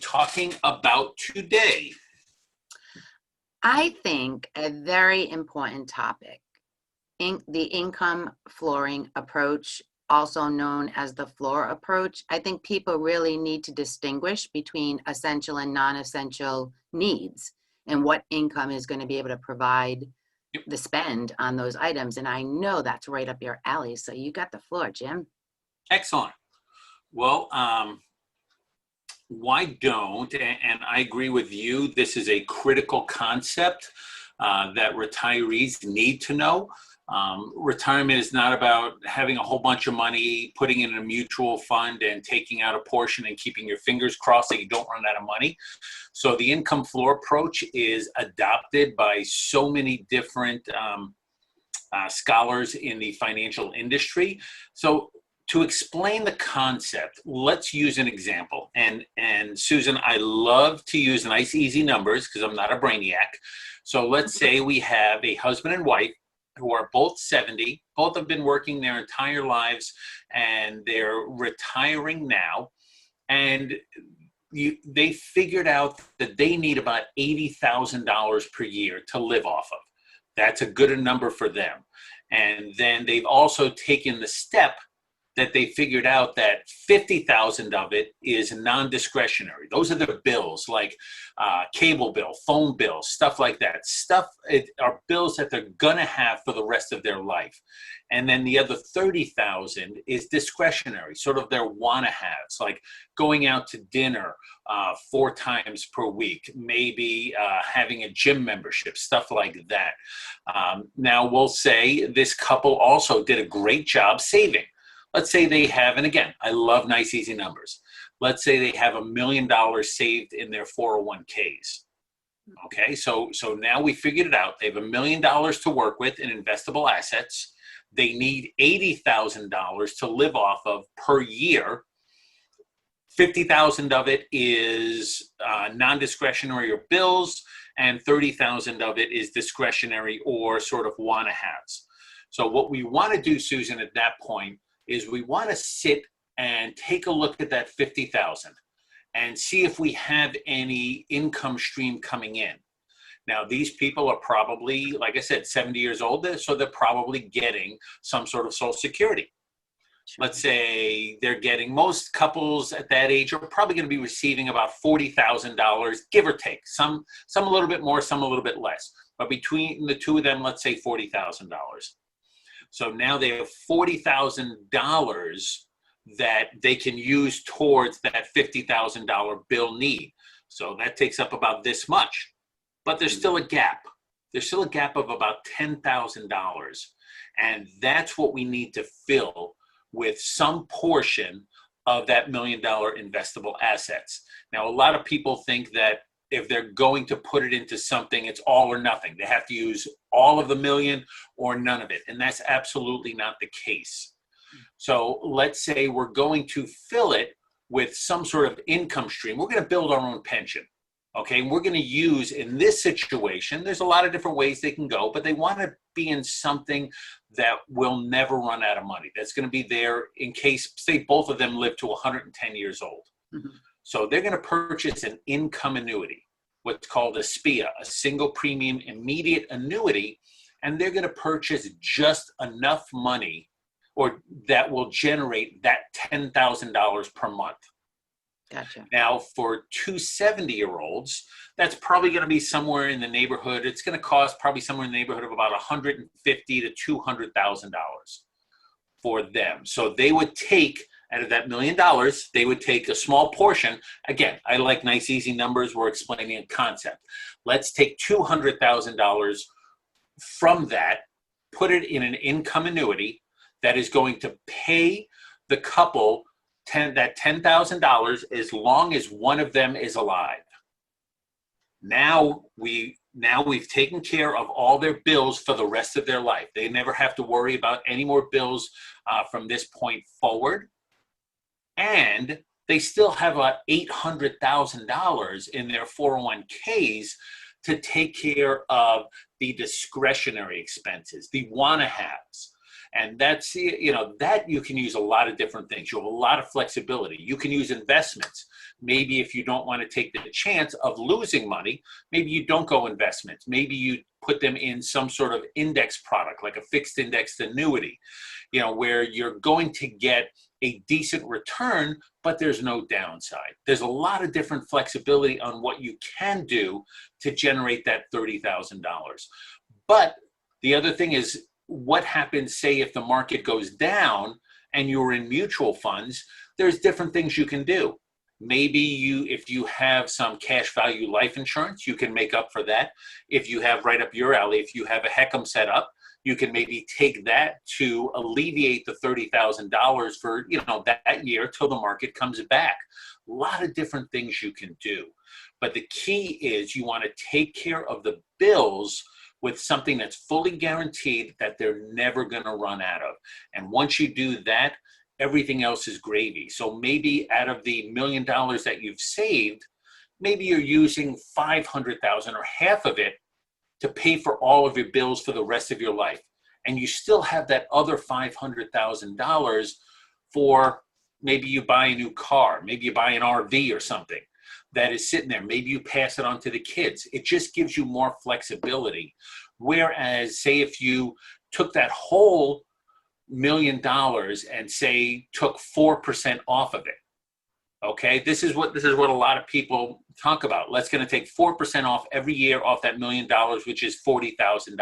talking about today? I think a very important topic, the income flooring approach, also known as the floor approach. I think people really need to distinguish between essential and non-essential needs and what income is going to be able to provide the spend on those items. And I know that's right up your alley. So you got the floor, Jim. Excellent. Well, why don't, and I agree with you, this is a critical concept that retirees need to know. Retirement is not about having a whole bunch of money, putting it in a mutual fund and taking out a portion and keeping your fingers crossed that you don't run out of money. So the income floor approach is adopted by so many different scholars in the financial industry. So to explain the concept, let's use an example. And Susan, I love to use nice, easy numbers because I'm not a brainiac. So let's say we have a husband and wife who are both 70, both have been working their entire lives, and they're retiring now. And they figured out that they need about $80,000 per year to live off of. That's a good number for them. And then they've also taken the step that they figured out that 50,000 of it is non-discretionary. Those are the bills like cable bill, phone bill, stuff like that. Are bills that they're gonna have for the rest of their life. And then the other 30,000 is discretionary, sort of their wanna-haves, like going out to dinner 4 times per week, maybe having a gym membership, stuff like that. Now we'll say this couple also did a great job saving. Let's say they have, and again, I love nice, easy numbers. Let's say they have $1 million saved in their 401ks. Okay, so now we figured it out. They have $1 million to work with in investable assets. They need $80,000 to live off of per year. 50,000 of it is non-discretionary or bills, and 30,000 of it is discretionary or sort of wanna-haves. So what we want to do, Susan, at that point is we want to sit and take a look at that 50,000 and see if we have any income stream coming in. Now, these people are probably, like I said, 70 years old, so they're probably getting some sort of Social Security. Let's say they're getting, most couples at that age are probably going to be receiving about $40,000, give or take. Some a little bit more, some a little bit less. But between the two of them, let's say $40,000. So now they have $40,000 that they can use towards that $50,000 bill need. So that takes up about this much, but there's still a gap. There's still a gap of about $10,000. And that's what we need to fill with some portion of that $1 million investable assets. Now, a lot of people think that if they're going to put it into something, it's all or nothing. They have to use all of the million or none of it. And that's absolutely not the case. So let's say we're going to fill it with some sort of income stream. We're going to build our own pension. Okay, and we're going to use, in this situation, there's a lot of different ways they can go, but they want to be in something that will never run out of money. That's going to be there in case, say, both of them live to 110 years old. Mm-hmm. So they're going to purchase an income annuity, what's called a SPIA, a single premium immediate annuity, and they're going to purchase just enough money or that will generate that $10,000 per month. Gotcha. Now, for two 70-year-olds, that's probably going to be somewhere in the neighborhood. It's going to cost probably somewhere in the neighborhood of about $150,000 to $200,000 for them. So they would take, out of that $1 million, they would take a small portion. Again, I like nice, easy numbers. We're explaining a concept. Let's take $200,000 from that, put it in an income annuity that is going to pay the couple that $10,000 as long as one of them is alive. Now we've taken care of all their bills for the rest of their life. They never have to worry about any more bills from this point forward. And they still have about $800,000 in their 401ks to take care of the discretionary expenses, the wanna-haves. And that's, that you can use a lot of different things. You have a lot of flexibility. You can use investments. Maybe if you don't want to take the chance of losing money, maybe you don't go investments. Maybe you put them in some sort of index product, like a fixed indexed annuity, where you're going to get a decent return, but there's no downside. There's a lot of different flexibility on what you can do to generate that $30,000. But the other thing is, what happens, say, if the market goes down and you're in mutual funds, there's different things you can do. Maybe if you have some cash value life insurance, you can make up for that. If you have, right up your alley, if you have a HECM set up, you can maybe take that to alleviate the $30,000 for, that year till the market comes back. A lot of different things you can do. But the key is you want to take care of the bills with something that's fully guaranteed that they're never going to run out of. And once you do that, everything else is gravy. So maybe out of the $1 million that you've saved, maybe you're using 500,000 or half of it to pay for all of your bills for the rest of your life. And you still have that other $500,000 for, maybe you buy a new car, maybe you buy an RV or something that is sitting there. Maybe you pass it on to the kids. It just gives you more flexibility. Whereas, say, if you took that whole $1 million and say took 4% off of it, okay, this is what a lot of people talk about. Let's going to take 4% off every year off that $1 million, which is $40,000.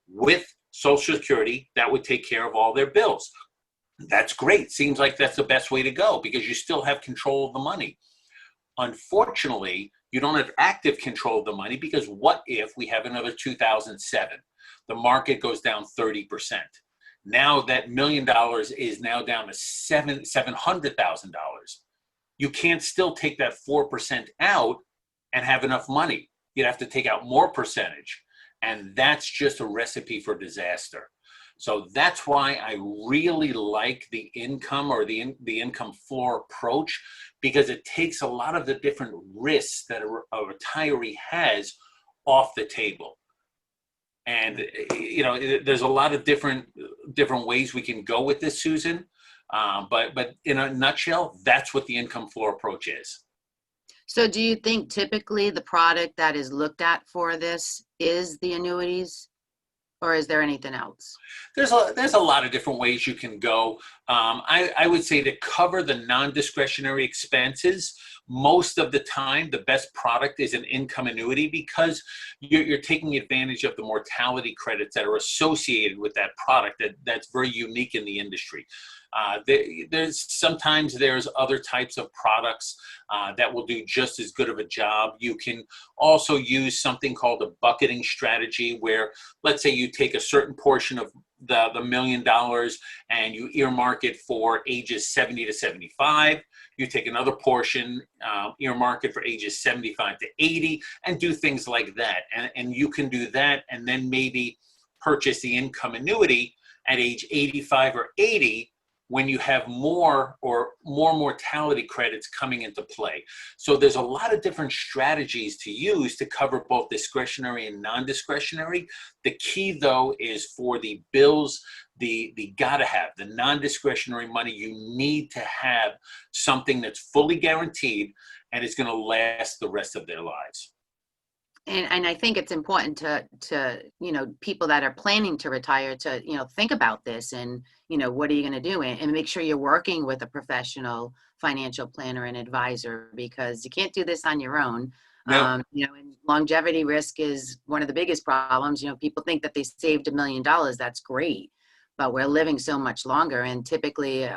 With Social Security, that would take care of all their bills. That's great. Seems like that's the best way to go because you still have control of the money. Unfortunately, you don't have active control of the money, because what if we have another 2007? The market goes down 30%. Now that $1 million is now down to $700,000. You can't still take that 4% out and have enough money. You'd have to take out more percentage. And that's just a recipe for disaster. So that's why I really like the income or the income floor approach, because it takes a lot of the different risks that a retiree has off the table. And there's a lot of different ways we can go with this, Susan. But in a nutshell, that's what the income floor approach is. So do you think typically the product that is looked at for this is the annuities, or is there anything else? There's a lot of different ways you can go. I would say to cover the non-discretionary expenses, most of the time, the best product is an income annuity, because you're taking advantage of the mortality credits that are associated with that product that's very unique in the industry. Sometimes there's other types of products that will do just as good of a job. You can also use something called a bucketing strategy, where let's say you take a certain portion of the $1 million and you earmark it for ages 70 to 75. You take another portion, earmark it for ages 75 to 80, and do things like that. And you can do that and then maybe purchase the income annuity at age 85 or 80, when you have more mortality credits coming into play. So there's a lot of different strategies to use to cover both discretionary and non-discretionary. The key, though, is for the bills, the gotta have, the non-discretionary money, you need to have something that's fully guaranteed and is gonna last the rest of their lives. And I think it's important to people that are planning to retire to, think about this and, what are you going to do? And make sure you're working with a professional financial planner and advisor, because you can't do this on your own. No. And longevity risk is one of the biggest problems. People think that they saved $1 million. That's great. But we're living so much longer, and typically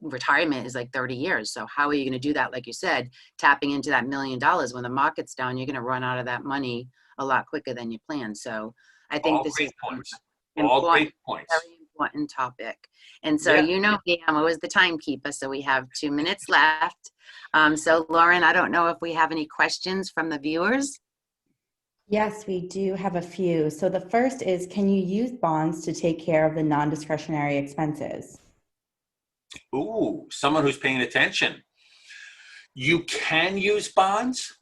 retirement is like 30 years. So how are you going to do that? Like you said, tapping into that $1 million when the market's down, you're going to run out of that money a lot quicker than you planned. So I think this is all great points. Very important topic. And so, me, I'm always the timekeeper. So we have 2 minutes left. So Lauren, I don't know if we have any questions from the viewers. Yes, we do have a few. So the first is, can you use bonds to take care of the non-discretionary expenses? Ooh, someone who's paying attention. You can use bonds.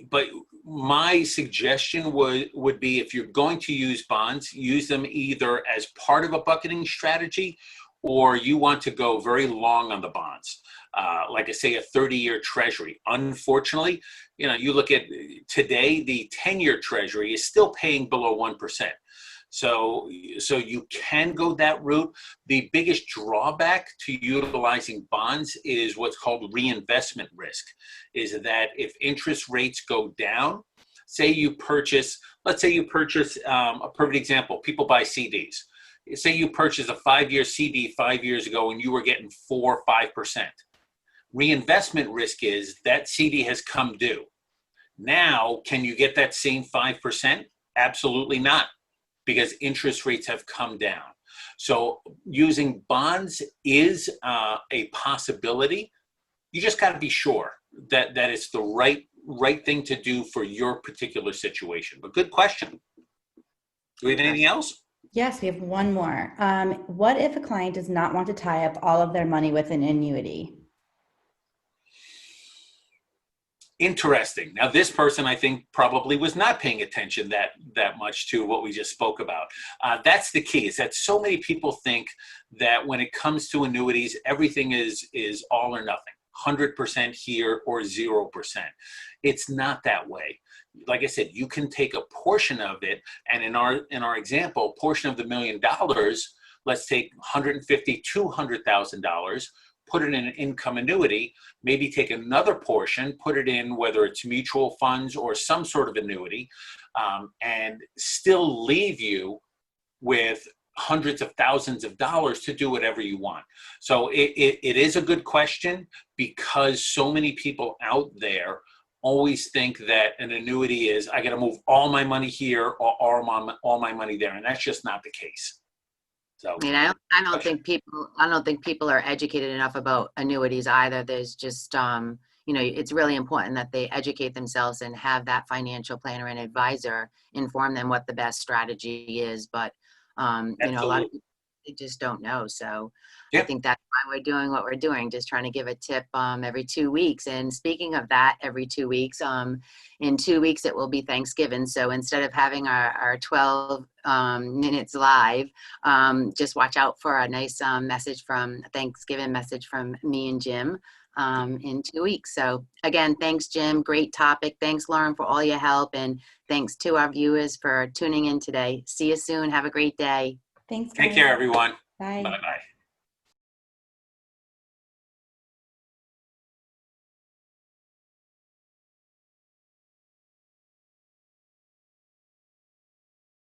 but my suggestion would be, if you're going to use bonds, use them either as part of a bucketing strategy, or you want to go very long on the bonds. Like I say, a 30-year treasury. Unfortunately, you know, you look at today, the 10-year treasury is still paying below 1%. So you can go that route. The biggest drawback to utilizing bonds is what's called reinvestment risk, is that if interest rates go down, say you purchase, let's say you purchase, a perfect example, people buy CDs. Say you purchase a 5-year CD 5 years ago and you were getting 4 or 5%. Reinvestment risk is that CD has come due. Now, can you get that same 5%? Absolutely not, because interest rates have come down. So using bonds is a possibility. You just got to be sure that it's the right thing to do for your particular situation. But good question. Do we have anything else? Yes, we have one more. What if a client does not want to tie up all of their money with an annuity? Interesting. Now, this person, I think, probably was not paying attention that much to what we just spoke about. That's the key, is that so many people think that when it comes to annuities, everything is all or nothing, 100% here or 0%. It's not that way. Like I said, you can take a portion of it, and in our example, a portion of the $1 million, let's take $150,000, $200,000, put it in an income annuity, maybe take another portion, put it in whether it's mutual funds or some sort of annuity, and still leave you with hundreds of thousands of dollars to do whatever you want. So it is a good question, because so many people out there always think that an annuity is, I got to move all my money here or all my money there, and that's just not the case. So, I mean, I don't think people are educated enough about annuities either. There's just, you know, it's really important that they educate themselves and have that financial planner and advisor inform them what the best strategy is. But, you know, a lot of people, they just don't know. So I think that's why we're doing what we're doing, just trying to give a tip every 2 weeks. And speaking of that, every 2 weeks, in 2 weeks, it will be Thanksgiving. So instead of having our 12 minutes live, just watch out for a nice Thanksgiving message from me and Jim in 2 weeks. So again, thanks, Jim. Great topic. Thanks, Lauren, for all your help. And thanks to our viewers for tuning in today. See you soon. Have a great day. Thanks. Take care, everyone. Bye. Bye-bye.